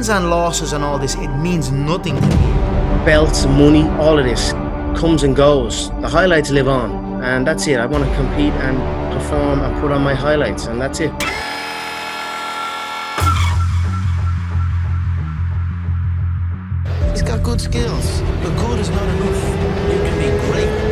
wins and losses and all this, it means nothing to me. Belts, money, all of this comes and goes. The highlights live on, and that's it. I want to compete and perform and put on my highlights, and that's it. He's got good skills, but good is not enough. You can be great.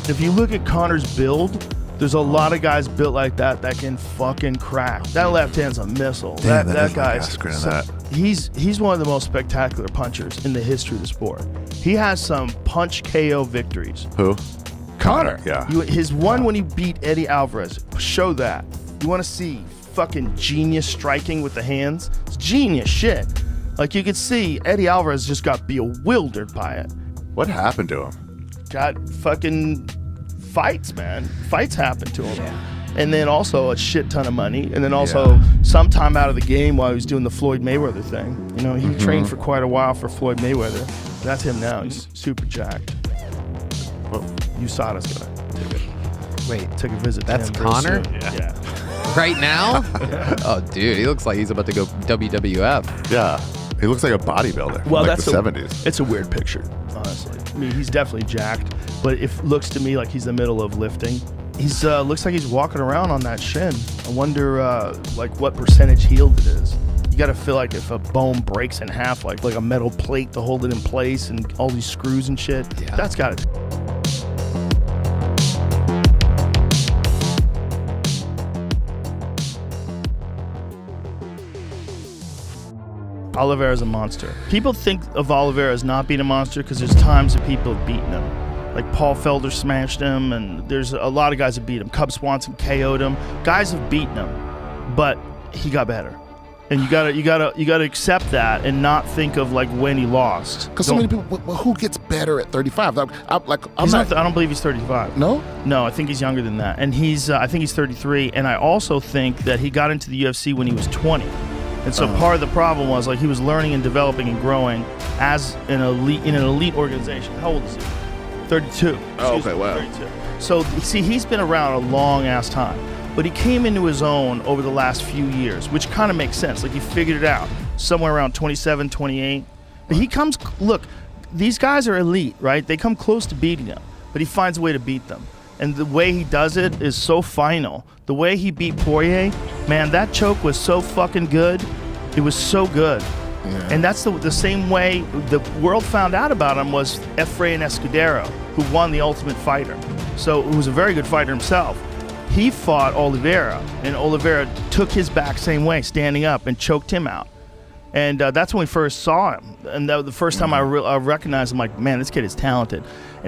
If you look at Conor's build, there's a lot of guys built like that can fucking crack. That left hand's a missile. Damn, that guy's he's one of the most spectacular punchers in the history of the sport. He has some punch KO victories. Who? Conor. Yeah. His one when he beat Eddie Alvarez. Show that. You want to see fucking genius striking with the hands? It's genius shit. Like you could see Eddie Alvarez just got bewildered by it. What happened to him? Got fucking fights, man. Fights happen to him. Yeah. And then also a shit ton of money. And then also some time out of the game while he was doing the Floyd Mayweather thing. You know, he trained for quite a while for Floyd Mayweather. That's him now. He's super jacked. Well, USADA's gonna take a visit to him. That's Conor? Yeah. Right now? Yeah. Oh, dude, he looks like he's about to go WWF. Yeah. He looks like a bodybuilder. Well, like that's the 70s. It's a weird picture, honestly. I mean, he's definitely jacked, but it looks to me like he's in the middle of lifting. He's looks like he's walking around on that shin. I wonder like what percentage healed it is. You got to feel like if a bone breaks in half, like a metal plate to hold it in place and all these screws and shit, that's got it. Oliveira's a monster. People think of Oliveira as not being a monster because there's times that people have beaten him. Like Paul Felder smashed him, and there's a lot of guys that beat him. Cub Swanson KO'd him. Guys have beaten him, but he got better. And you gotta accept that and not think of like when he lost. Because so many people, well, who gets better at 35? I don't believe he's 35. No? No, I think he's younger than that. And I think he's 33. And I also think that he got into the UFC when he was 20. And so part of the problem was like he was learning and developing and growing as in an elite organization. How old is he? 32. Oh, okay, wow. 32. So see, he's been around a long ass time, but he came into his own over the last few years, which kind of makes sense. Like he figured it out somewhere around 27, 28. But he comes. Look, these guys are elite, right? They come close to beating him, but he finds a way to beat them. And the way he does it is so final. The way he beat Poirier, man, that choke was so fucking good. It was so good. Yeah. And that's the same way the world found out about him was Efrain Escudero, who won the Ultimate Fighter. So he was a very good fighter himself. He fought Oliveira, and Oliveira took his back same way, standing up, and choked him out. And that's when we first saw him. And that was the first time I recognized him, like, man, this kid is talented.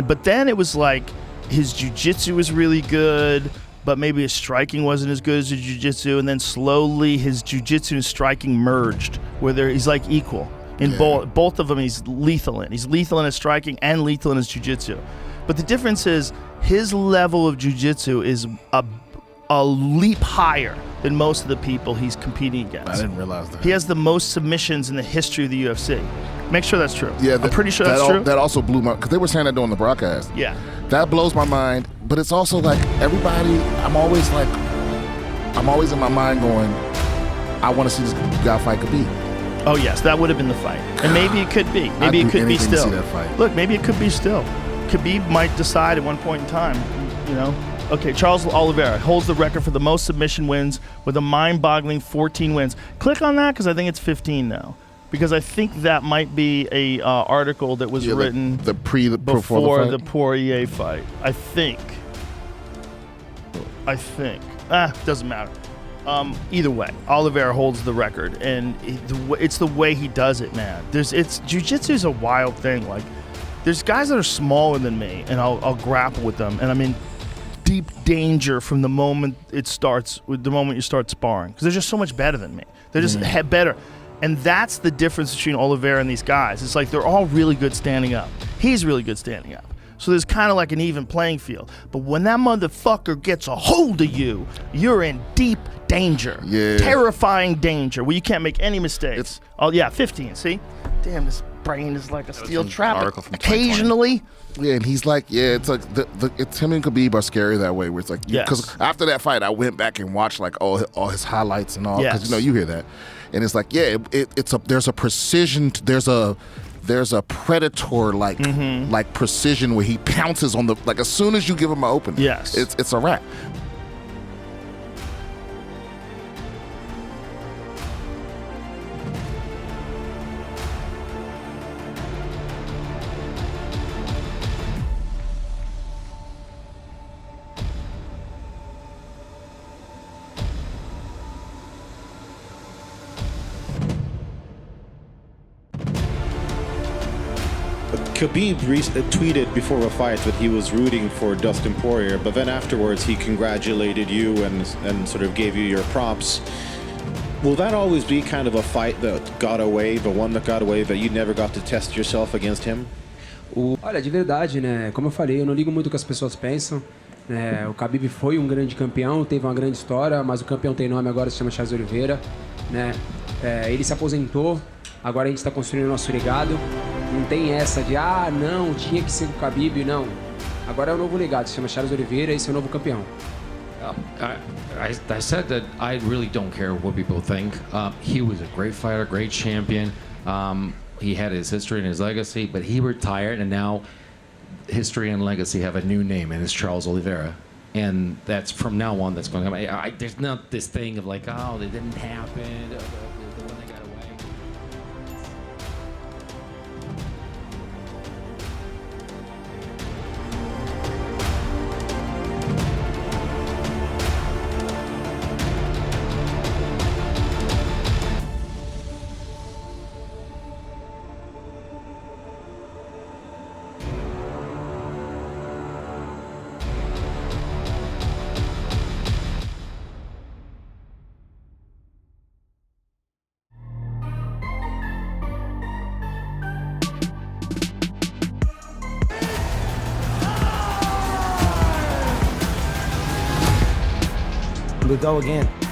But then it was like his jiu-jitsu was really good, but maybe his striking wasn't as good as his jiu-jitsu. And then slowly his jiu-jitsu and striking merged, where he's like equal. In both of them, he's lethal in. He's lethal in his striking and lethal in his jiu-jitsu. But the difference is his level of jiu-jitsu is a leap higher than most of the people he's competing against. I didn't realize that. He has the most submissions in the history of the UFC. Make sure that's true. Yeah, I'm pretty sure that's true. That also blew my, because they were saying that during the broadcast. Yeah. That blows my mind, but it's also like everybody, I'm always in my mind going, I want to see this guy fight Khabib. Oh yes, that would have been the fight. And maybe it could be. Maybe it could be still. To see that fight. Look, maybe it could be still. Khabib might decide at one point in time, you know. Okay, Charles Oliveira holds the record for the most submission wins with a mind-boggling 14 wins. Click on that because I think it's 15 now. Because I think that might be a article that was written before the Poirier fight. I think. Doesn't matter. Either way, Oliveira holds the record, and it's the way he does it, man. Jiu-jitsu is a wild thing. Like, there's guys that are smaller than me, and I'll grapple with them. And I mean, deep danger from the moment it starts, with the moment you start sparring, because they're just so much better than me. They're just better. And that's the difference between Oliveira and these guys. It's like they're all really good standing up. He's really good standing up. So there's kind of like an even playing field. But when that motherfucker gets a hold of you, you're in deep danger. Yeah. Terrifying danger where you can't make any mistakes. Oh, yeah, 15, see? Damn, this brain is like a steel trap. article from Occasionally. Yeah, and he's like, yeah, it's like it's him and Khabib are scary that way. Where it's like, because Yes. after that fight, I went back and watched like all his highlights and all, because Yes. you hear that, and it's like, yeah, there's a precision, there's a predator like precision where he pounces on the, like as soon as you give him an opening, Yes. it's a wrap. Khabib tweeted before the fight that he was rooting for Dustin Poirier, but then afterwards he congratulated you and sort of gave you your props. Will that always be kind of a fight that got away, the one that got away, that you never got to test yourself against him? Olha, de verdade, né? Como eu falei, eu não ligo muito o que as pessoas pensam. Né? O Khabib foi um grande campeão, teve uma grande história, mas o campeão tem nome agora, se chama Charles Oliveira. Né? Ele se aposentou, agora a gente está construindo o nosso legado. Não tem essa de, não, tinha que ser o Khabib, não. Agora é o novo legado, se chama Charles Oliveira, esse é o novo campeão. I said that I really don't care what people think. He was a great fighter, great champion. He had his history and his legacy, but he retired, and now history and legacy have a new name, and it's Charles Oliveira. And that's from now on, that's going to happen. There's not this thing of like, oh, it didn't happen, the one that got away. We go again.